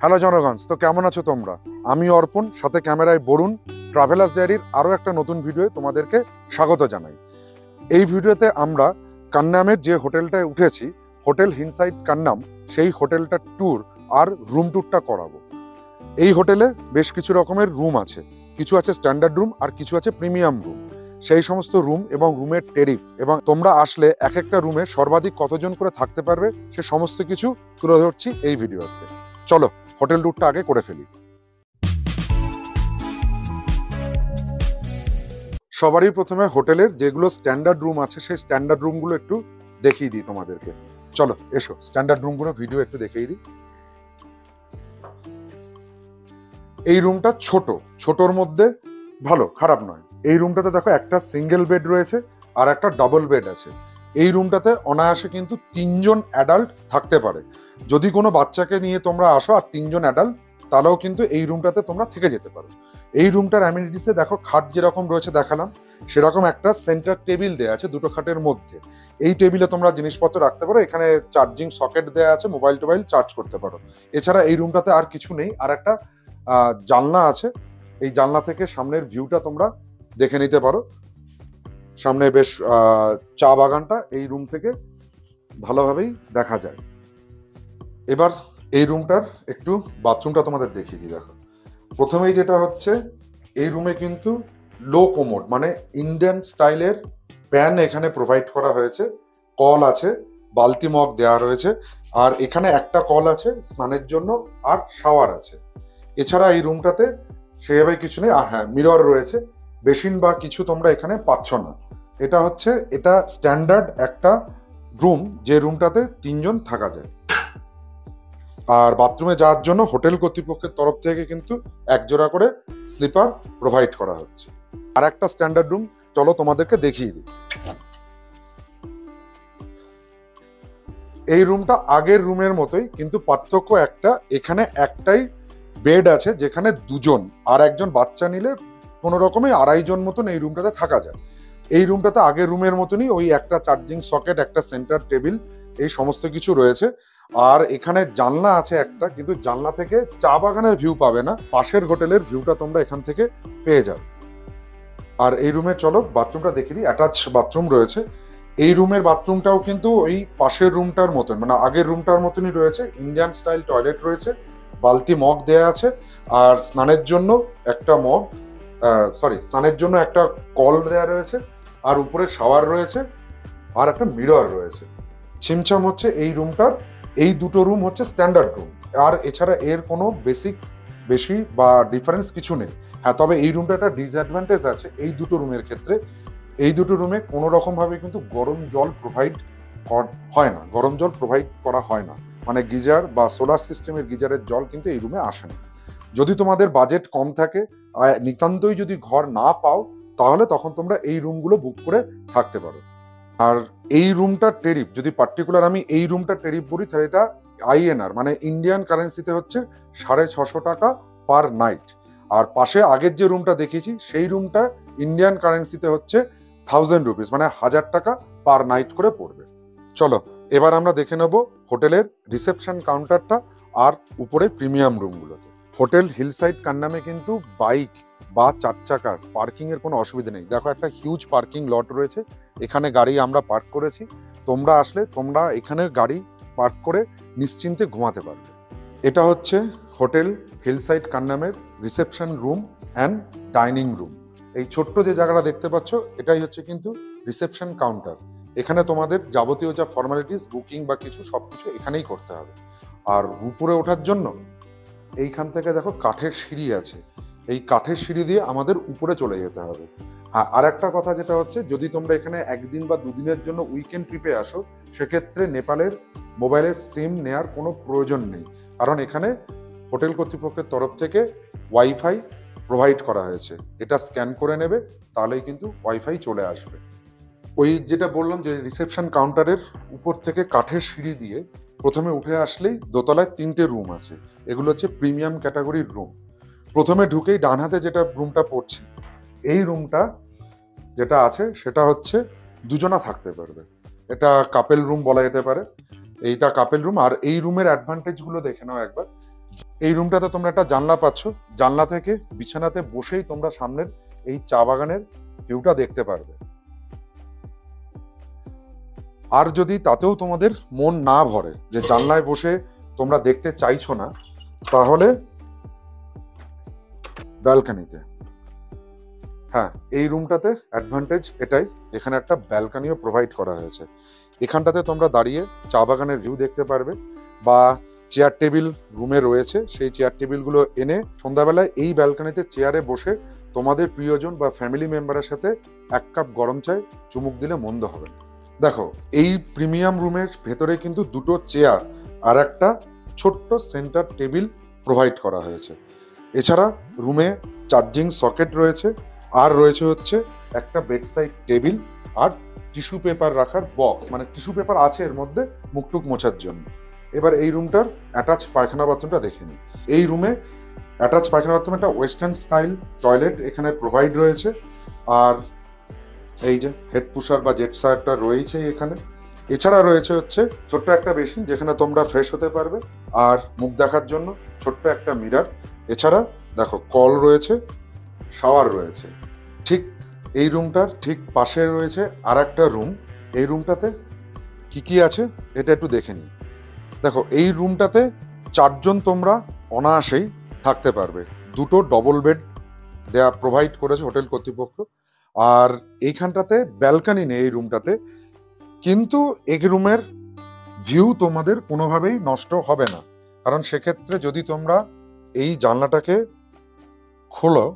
Hello জনগণ, তো কেমন আছো তোমরা? আমি অর্পণ, সাথে ক্যামেরায় বরুণ। ট্রাভেলার্স ডায়েরির আরও একটা নতুন ভিডিওয়ে তোমাদেরকে স্বাগত জানাই। এই ভিডিওতে আমরা কান্নামের যে হোটেলটায় উঠেছি, হোটেল হিলসাইড কান্নাম, সেই হোটেলটার ট্যুর আর রুম ট্যুরটা করাবো। এই হোটেলে বেশ কিছু রকমের রুম আছে, কিছু আছে স্ট্যান্ডার্ড রুম আর কিছু আছে প্রিমিয়াম রুম। সেই সমস্ত রুম এবং রুমের টেরিফ এবং তোমরা আসলে এক একটা রুমে সর্বাধিক কতজন করে থাকতে পারবে সে সমস্ত কিছু তুলে ধরছি এই ভিডিওতে। চলো হোটেল ট্যুরটা আগে করে ফেলি। সবারই প্রথমে হোটেলের যেগুলো স্ট্যান্ডার্ড রুম আছে সেই স্ট্যান্ডার্ড রুমগুলো একটু দেখিয়ে দিই তোমাদেরকে। চলো এসো স্ট্যান্ডার্ড রুমগুলো ভিডিও একটু দেখিয়ে দিই। এই রুমটা ছোটর মধ্যে ভালো, খারাপ নয়। এই রুমটাতে দেখো একটা সিঙ্গেল বেড রয়েছে আর একটা ডাবল বেড আছে। এই রুমটাতে অনায়াসে কিন্তু 3জন অ্যাডাল্ট থাকতে পারে। যদি কোনো বাচ্চাকে নিয়ে তোমরা আসো আর 3জন অ্যাডাল্ট, তাহলেও কিন্তু এই রুমটাতে তোমরা থেকে যেতে পারো। এই রুমটার অ্যামিনিটিসে দেখো খাট যেরকম রয়েছে দেখালাম, সেরকম একটা সেন্টার টেবিল দেওয়া আছে দুটো খাটের মধ্যে। এই টেবিলে তোমরা জিনিসপত্র রাখতে পারো। এখানে চার্জিং সকেট দেওয়া আছে, মোবাইল টোবাইল চার্জ করতে পারো। এছাড়া এই রুমটাতে আর কিছু নেই। আর একটা জানলা আছে, এই জানলা থেকে সামনের ভিউটা তোমরা দেখে নিতে পারো। সামনে বেশ চা বাগানটা এই রুম থেকে ভালোভাবেই দেখা যায়। এবার এই রুমটার একটু বাথরুমটা তোমাদের দেখিয়ে দিই। দেখো প্রথমেই যেটা হচ্ছে, এই রুমে কিন্তু লো কোমোড মানে ইন্ডিয়ান স্টাইলের প্যান এখানে প্রোভাইড করা হয়েছে। কল আছে, বালতি মগ দেওয়া রয়েছে, আর এখানে একটা কল আছে স্নানের জন্য, আর শাওয়ার আছে। এছাড়া এই রুমটাতে সেভাবে কিছু নেই। আর হ্যাঁ, মিরর রয়েছে। বেসিন বা কিছু তোমরা এখানে পাচ্ছ না। এটা স্ট্যান্ডার্ড একটা রুম, যে রুমটাতে 3জন থাকা যায়। আর বাথরুমে যাওয়ার জন্য হোটেল কর্তৃপক্ষের তরফ থেকে কিন্তু একজোড়া করে স্লিপার প্রোভাইড করা হচ্ছে। আর একটা স্ট্যান্ডার্ড রুম চলো তোমাদেরকে দেখিয়ে দিই। এই রুমটা আগের রুমের মতোই, কিন্তু পার্থক্য একটা, এখানে একটাই বেড আছে যেখানে 2জন, আর একজন বাচ্চা নিলে কোনো রকমে 2.5জন মতন এই রুমটাতে থাকা যায়। এই রুমটাতে আগের রুমের মতনই ওই একটা চার্জিং সকেট, একটা সেন্টার টেবিল, এই সমস্ত কিছু রয়েছে। আর এখানে জানলা আছে একটা, কিন্তু জানলা থেকে চা বাগানের ভিউ পাবে না, পাশের হোটেলের ভিউটা তোমরা এখান থেকে পেয়ে যাবে। আর এই রুমে চলো বাথরুমটা দেখে দিই। অ্যাটাচ বাথরুম রয়েছে। এই রুমের বাথরুমটাও কিন্তু ওই পাশের রুমটার মতন, মানে আগের রুমটার মতনই রয়েছে। ইন্ডিয়ান স্টাইল টয়লেট রয়েছে, বালতি মগ দেয়া আছে, আর স্নানের জন্য একটা স্নানের জন্য একটা কল দেয়া রয়েছে, আর উপরে শাওয়ার রয়েছে, আর একটা মিরর রয়েছে। ছিমছাম হচ্ছে এই রুমটার। এই দুটো রুম হচ্ছে স্ট্যান্ডার্ড রুম, আর এছাড়া এর কোনো বেশি বা ডিফারেন্স কিছু নেই। হ্যাঁ, তবে এই রুমটা একটা ডিসঅ্যাডভান্টেজ আছে এই দুটো রুমের ক্ষেত্রে। এই দুটো রুমে কোনো রকমভাবে কিন্তু গরম জল প্রোভাইড হয় না, গরম জল প্রোভাইড করা হয় না। মানে গিজার বা সোলার সিস্টেমের গিজারের জল কিন্তু এই রুমে আসে না। যদি তোমাদের বাজেট কম থাকে, নিতান্তই যদি ঘর না পাও, তাহলে তখন তোমরা এই রুমগুলো বুক করে থাকতে পারো। আর এই রুমটার টেরিফ, যদি পার্টিকুলার আমি এই রুমটার টেরিফ বলি, তাহলে এটা INR মানে ইন্ডিয়ান কারেন্সিতে হচ্ছে 650 টাকা পার নাইট। আর পাশে আগের যে রুমটা দেখিয়েছি, সেই রুমটা ইন্ডিয়ান কারেন্সিতে হচ্ছে 1000 রুপিস, মানে 1000 টাকা পার নাইট করে পড়বে। চলো এবার আমরা দেখে নেব হোটেলের রিসেপশন কাউন্টারটা আর উপরে প্রিমিয়াম রুমগুলোতে। হোটেল হিলসাইড কান্নামে কিন্তু বাইক বা 4 চাকার পার্কিং এর কোনো অসুবিধা নেই। দেখো একটা হিউজ পার্কিং লট রয়েছে, এখানে গাড়ি আমরা পার্ক করেছি। তোমরা আসলে তোমরা এখানে গাড়ি পার্ক করে নিশ্চিন্তে ঘুমাতে পারবে। এটা হচ্ছে হোটেল হিলসাইড কান্নামের reception room and dining room. এই ছোট্ট যে জায়গাটা দেখতে পাচ্ছ, এটাই হচ্ছে কিন্তু রিসেপশন কাউন্টার। এখানে তোমাদের যাবতীয় যা ফর্মালিটিস, বুকিং বা কিছু, সবকিছু এখানেই করতে হবে। আর উপরে ওঠার জন্য এইখান থেকে দেখো কাঠের সিঁড়ি আছে, এই কাঠের সিঁড়ি দিয়ে আমাদের উপরে চলে যেতে হবে। হ্যাঁ, আর একটা কথা যেটা হচ্ছে, যদি তোমরা এখানে 1 দিন বা 2 দিনের জন্য উইকেন্ড ট্রিপে আসো, সেক্ষেত্রে নেপালের মোবাইলের সিম নেওয়ার কোনো প্রয়োজন নেই, কারণ এখানে হোটেল কর্তৃপক্ষের তরফ থেকে ওয়াইফাই প্রোভাইড করা হয়েছে। এটা স্ক্যান করে নেবে, তাহলেই কিন্তু ওয়াইফাই চলে আসবে। ওই যেটা বললাম যে রিসেপশন কাউন্টারের উপর থেকে কাঠের সিঁড়ি দিয়ে প্রথমে উঠে আসলেই দোতলায় 3টে রুম আছে। এগুলো হচ্ছে প্রিমিয়াম ক্যাটাগরির রুম। প্রথমে ঢুকেই ডান হাতে যেটা রুমটা পড়ছে, এই রুমটা যেটা আছে সেটা হচ্ছে 2জনা থাকতে পারবে। এটা কাপেল রুম বলা যেতে পারে। এইটা কাপেল রুম। আর এই রুমের অ্যাডভান্টেজগুলো দেখে নাও একবার। এই রুমটাতে তোমরা একটা জানলা পাচ্ছ, জানলা থেকে বিছানাতে বসেই তোমরা সামনের এই চা বাগানের ভিউটা দেখতে পারবে। আর যদি তাতেও তোমাদের মন না ভরে, যে জানলায় বসে তোমরা দেখতে চাইছো না, তাহলে ব্যালকনিতে, হ্যাঁ এই রুমটাতে অ্যাডভান্টেজ এটাই, এখানে একটা ব্যালকনিও প্রোভাইড করা হয়েছে। এখানটাতে তোমরা দাঁড়িয়ে চা বাগানের ভিউ দেখতে পারবে, বা চেয়ার টেবিল রুমে রয়েছে, সেই চেয়ার টেবিলগুলো এনে সন্ধ্যাবেলায় এই ব্যালকনিতে চেয়ারে বসে তোমাদের প্রিয়জন বা ফ্যামিলি মেম্বারের সাথে এক কাপ গরম চায় চুমুক দিলে মন্দ হবে না। দেখো এই প্রিমিয়াম রুমের ভেতরে কিন্তু দুটো চেয়ার আর একটা ছোট্ট সেন্টার টেবিল প্রোভাইড করা হয়েছে। এছাড়া রুমে চার্জিং সকেট রয়েছে, আর রয়েছে হচ্ছে একটা বেডসাইড টেবিল আর টিস্যু পেপার রাখার বক্স, মানে টিস্যু পেপার আছে এর মধ্যে মুখটুক মোছার জন্য। এবার এই রুমটার অ্যাটাচ পায়খানা বাথরুমটা দেখে নিই। এই রুমে অ্যাটাচ পায়খানা বাথরুম একটা ওয়েস্টার্ন স্টাইল টয়লেট এখানে প্রোভাইড রয়েছে, আর এই যে হেড পুশার বা জেট সায়ারটা রয়েছে এখানে। এছাড়া রয়েছে হচ্ছে ছোট্ট একটা বেসিন যেখানে তোমরা ফ্রেশ হতে পারবে, আর মুখ দেখার জন্য ছোট্ট একটা মিরার। এছাড়া দেখো কল রয়েছে, শাওয়ার রয়েছে। ঠিক এই রুমটার ঠিক পাশে রয়েছে আর একটা রুম। এই রুমটাতে কি কি আছে এটা একটু দেখে নিই। দেখো এই রুমটাতে 4 জন তোমরা অনায়াসেই থাকতে পারবে। দুটো ডবল বেড দেয়া প্রোভাইড করেছে হোটেল কর্তৃপক্ষ। আর এইখানটাতে ব্যালকনি নেই এই রুমটাতে, কিন্তু এই রুমের ভিউ তোমাদের কোনোভাবেই নষ্ট হবে না, কারণ সেক্ষেত্রে যদি তোমরা এই জানলাটাকে খোলো,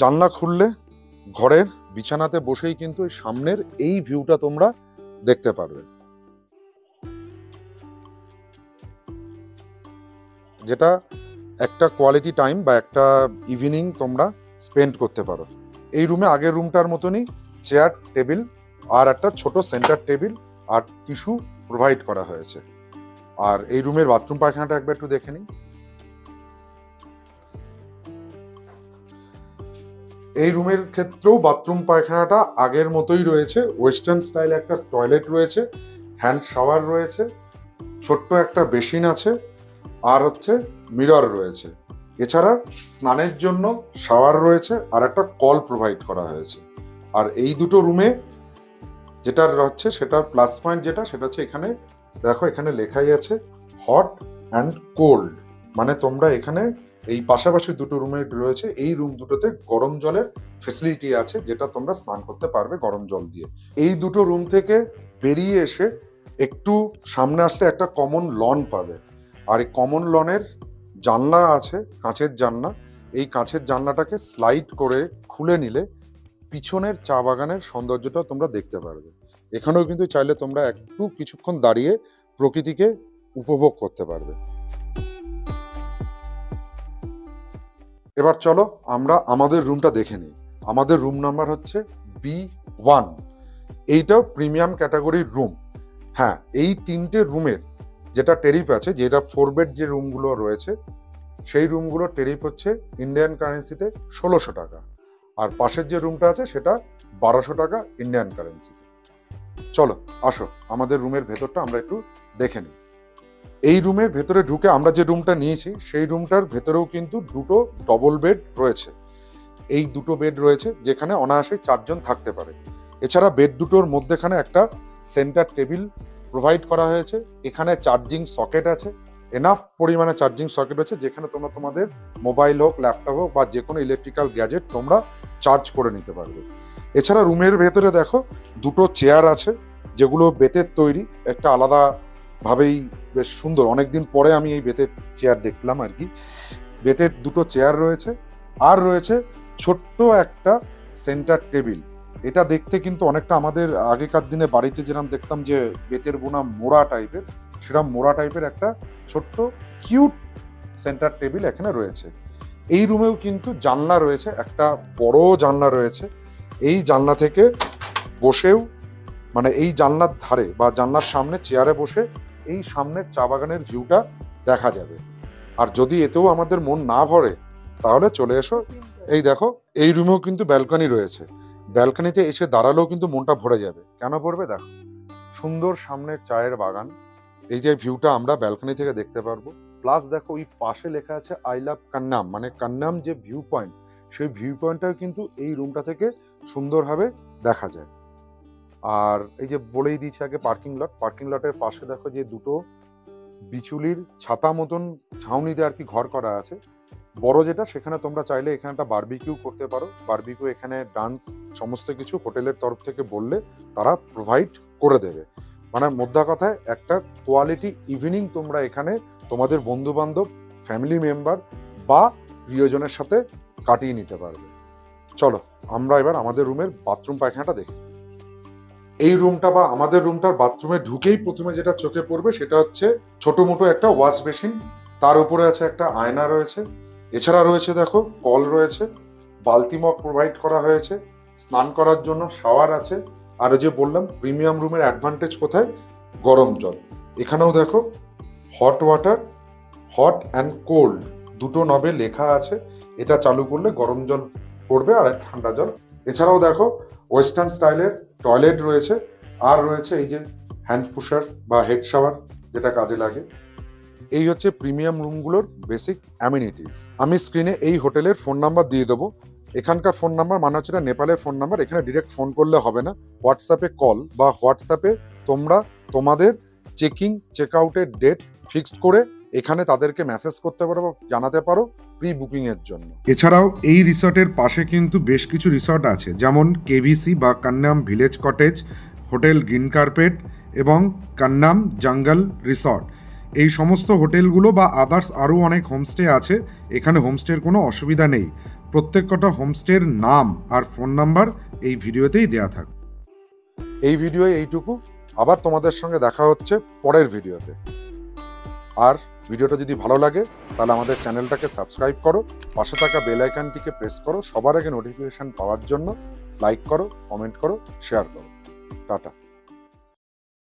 জানলা খুললে ঘরের বিছানাতে বসেই কিন্তু এই সামনের এই ভিউটা তোমরা দেখতে পারবে, যেটা একটা কোয়ালিটি টাইম বা একটা ইভিনিং তোমরা স্পেন্ড করতে পারো। এই রুমে আগের রুমটার মতনই চেয়ার টেবিল আর একটা ছোট সেন্টার টেবিল আর টিস্যু প্রোভাইড করা হয়েছে। আর এই রুমের বাথরুম পায়খানাটা একবার একটু দেখে নিই। এই রুমের ক্ষেত্রেও বাথরুম পায়খানাটা আগের মতোই রয়েছে, ওয়েস্টার্ন স্টাইল একটা টয়লেট রয়েছে, হ্যান্ড শাওয়ার রয়েছে, ছোট্ট একটা বেসিন আছে, আর হচ্ছে মিরর রয়েছে। এছাড়া স্নানের জন্য শাওয়ার রয়েছে আর একটা কল প্রোভাইড করা হয়েছে। আর এই দুটো রুমে যেটা হচ্ছে সেটার প্লাস পয়েন্ট যেটা, সেটা হচ্ছে এখানে দেখো এখানে লেখাই আছে হট অ্যান্ড কোল্ড, মানে তোমরা এখানে এই পাশাপাশি দুটো রুমে রয়েছে, এই রুম দুটোতে গরম জলের ফেসিলিটি আছে, যেটা তোমরা স্নান করতে পারবে গরম জল দিয়ে। এই দুটো রুম থেকে বেরিয়ে এসে একটু সামনে আসলে একটা কমন লন পাবে, আর এই কমন লনের জানলা আছে, কাঁচের জানলা। এই কাঁচের জানলাটাকে স্লাইড করে খুলে নিলে পিছনের চা বাগানের সৌন্দর্যটা তোমরা দেখতে পারবে। এখানেও কিন্তু চাইলে তোমরা একটু কিছুক্ষণ দাঁড়িয়ে প্রকৃতিকে উপভোগ করতে পারবে। এবার চলো আমরা আমাদের রুমটা দেখে নিই। আমাদের রুম নাম্বার হচ্ছে B1। এইটাও প্রিমিয়াম ক্যাটাগরির রুম। হ্যাঁ, এই 3টে রুমের যেটা টেরিফ আছে, যেটা 4 বেড যে রুমগুলো রয়েছে, সেই রুমগুলোর টেরিফ হচ্ছে ইন্ডিয়ান কারেন্সিতে 1600 টাকা, আর পাশের যে রুমটা আছে সেটা 1200 টাকা ইন্ডিয়ান কারেন্সিতে। চলো আসো আমাদের রুমের ভেতরটা আমরা একটু দেখে নিই। এই রুমের ভেতরে ঢুকে আমরা যে রুমটা নিয়েছি সেই রুমটার ভেতরেও কিন্তু দুটো ডবল বেড রয়েছে। এই দুটো বেড রয়েছে যেখানে অনায়াসে 4 জন থাকতে পারে। এছাড়া বেড দুটোর মধ্যেখানে একটা সেন্টার টেবিল প্রোভাইড করা হয়েছে। এখানে চার্জিং সকেট আছে, এনাফ পরিমাণে চার্জিং সকেট আছে, যেখানে তোমরা তোমাদের মোবাইল হোক, ল্যাপটপ হোক বা যে কোনো ইলেকট্রিক্যাল গ্যাজেট তোমরা চার্জ করে নিতে পারবে। এছাড়া রুমের ভেতরে দেখো দুটো চেয়ার আছে, যেগুলো বেতের তৈরি, একটা আলাদা ভাবেই বেশ সুন্দর। অনেকদিন পরে আমি এই বেতের চেয়ার দেখলাম আর কি। বেতের দুটো চেয়ার রয়েছে, আর রয়েছে ছোট্ট একটা সেন্টার টেবিল। এটা দেখতে কিন্তু অনেকটা আমাদের আগেকার দিনে বাড়িতে যেরকম দেখতাম যে বেতের বোনা মোড়া টাইপের, সেরকম মোড়া টাইপের একটা ছোট্ট কিউট সেন্টার টেবিল এখানে রয়েছে। এই রুমেও কিন্তু জানলা রয়েছে, একটা বড় জানলা রয়েছে। এই জানলা থেকে বসেও, মানে এই জানলার ধারে বা জানলার সামনে চেয়ারে বসে এই সামনের চা বাগানের ভিউটা দেখা যাবে। আর যদি এতেও আমাদের মন না ভরে তাহলে চলে এসো, এই দেখো এই রুমেও কিন্তু ব্যালকনি রয়েছে। ব্যালকনিতে এসে দাঁড়ালেও কিন্তু মনটা ভরে যাবে। কেন ভরবে? দেখো সুন্দর সামনে চায়ের বাগান, এই যে ভিউটা আমরা ব্যালকনি থেকে দেখতে পারবো। প্লাস দেখো ওই পাশে লেখা আছে আই লাভ কান্নাম, মানে কান্নাম যে ভিউ পয়েন্ট, সেই ভিউ পয়েন্টটাও কিন্তু এই রুমটা থেকে সুন্দরভাবে দেখা যায়। আর এই যে বলেই দিয়েছি আগে পার্কিং লটের পাশে দেখো যে দুটো বিচুলির ছাতা মতন ছাউনিতে আর কি ঘর করা আছে। বড় যেটা, সেখানে তোমরা চাইলে এখানে একটা বারবিকিউ করতে পারো। বারবিকিউ, এখানে ডান্স, সমস্ত কিছু হোটেলের তরফ থেকে বললে তারা প্রোভাইড করে দেবে। মানে মোদ্দা কথায় একটা কোয়ালিটি ইভিনিং তোমরা এখানে তোমাদের বন্ধু বান্ধব, ফ্যামিলি মেম্বার বা প্রিয়জনের সাথে কাটিয়ে নিতে পারবে। চলো আমরা এবার আমাদের রুমের বাথরুম পায়খানাটা দেখি। এই রুমটা বা আমাদের রুমটার বাথরুমে ঢুকেই প্রথমে যেটা চোখে পড়বে সেটা হচ্ছে ছোট মোটো একটা ওয়াশ বেসিন, তার উপরে আছে একটা আয়না রয়েছে। এছাড়া রয়েছে দেখো কল রয়েছে, বালতি মগ প্রোভাইড করা হয়েছে, স্নান করার জন্য শাওয়ার আছে। আর যে বললাম প্রিমিয়াম রুমের অ্যাডভান্টেজ কোথায়, গরম জল। এখানেও দেখো hot water, hot and cold দুটো নবে লেখা আছে। এটা চালু করলে গরম জল পড়বে আর ঠান্ডা জল। এছাড়াও দেখো ওয়েস্টার্ন স্টাইলের টয়লেট রয়েছে, আর রয়েছে এই যে হ্যান্ড পুশার বা হেড শাওয়ার, যেটা কাজে লাগে। এই হচ্ছে প্রিমিয়াম রুমগুলোর বেসিক অ্যামিনিটিস। আমি স্ক্রিনে এই হোটেলের ফোন নাম্বার দিয়ে দেবো। এখানকার ফোন নাম্বার মানে হচ্ছে নেপালের ফোন নাম্বার, এখানে ডিরেক্ট ফোন করলে হবে না, হোয়াটসঅ্যাপে কল বা হোয়াটসঅ্যাপে তোমরা তোমাদের চেকিং চেক আউটের ডেট ফিক্সড করে এখানে তাদেরকে মেসেজ করতে পারো বা জানাতে পারো প্রি বুকিং এর জন্য। এছাড়াও এই রিসর্টের পাশে কিন্তু বেশ কিছু রিসর্ট আছে, যেমন কেভিসি বা Kanha village cottage, hotel green carpet এবং কান্নাম জঙ্গল রিসর্ট। এই সমস্ত হোটেলগুলো বা আদার্স আরও অনেক হোমস্টে আছে। এখানে হোমস্টের কোনো অসুবিধা নেই। প্রত্যেক কটা হোমস্টের নাম আর ফোন নাম্বার এই ভিডিওতেই দেয়া থাকবে। এই ভিডিওয়ে এইটুকু, আবার তোমাদের সঙ্গে দেখা হচ্ছে পরের ভিডিওতে। আর ভিডিওটা যদি ভালো লাগে তাহলে আমাদের চ্যানেলটাকে সাবস্ক্রাইব করো, পাশে থাকা বেল আইকনটিকে প্রেস করো, সবার আগে নোটিফিকেশন পাওয়ার জন্য লাইক করো, কমেন্ট করো, শেয়ার করো। টাটা।